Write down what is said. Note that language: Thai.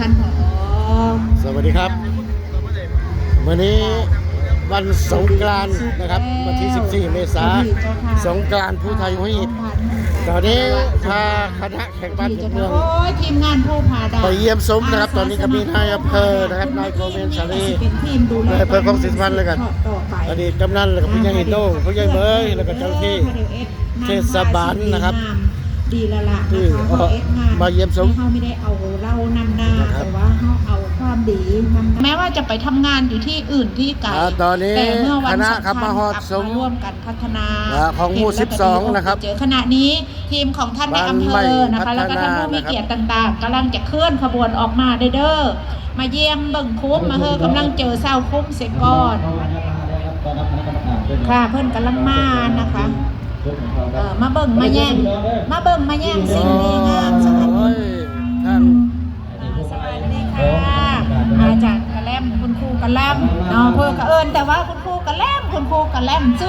ท่านผอ.สวัสดีครับวันนี้วันสงกรานต์นะครับวันที่ 14 เมษายนสงกรานต์ผู้ไทยหัวหินตอนนี้พาคณะแข่งบ้านเมือง โอ้ยทีมงานผู้พาดาว ไปเยี่ยมซุ้มนะครับตอนนี้ก็มีนายอำเภอนะครับนายโกเมนชาลีนายอำเภอของสินพันธ์เลยกันอดีตกำนันแล้วก็ผู้ใหญ่หินโด้งผู้ใหญ่เบยแล้วก็เจ้าหน้าที่เทศบาลนะครับ ดีละละ ที่ นะคะ มาเยี่ยมซุ้ม เขาไม่ได้เอาเหล้านำหน้า นะครับ แต่ว่าเขาเอาความดีนำหน้าแม้ว่าจะไปทำงานอยู่ที่อื่นที่ไกล ตอนนี้ แต่เมื่อวัน คณะ สำ ขับ คัญ มาฮอด กลับ ซุ้ม มาร่วมกันพัฒนา ของหมู่ 12นะครับ เจอขณะนี้ทีมของท่านในอำเภอนะคะแล้วก็ท่านผู้มีเกียรติต่างๆกำลังจะเคลื่อนขบวนออกมาเด้อมาเยี่ยมเบิ่งคุ้มมาเฮอกำลังเจอเศร้าคุ้มเสกก้อนค่ะเพิ่นกำลังมานะคะมาเบิ่งมาแย่งสิ่งดีงามสวัสดี โอ้ยท่าน สวัสดีค่ะอาจารย์กะแลมคุณครูกะแลมเนาะเพิ่นก็เอิ้นแต่ว่าคุณครูกะแลม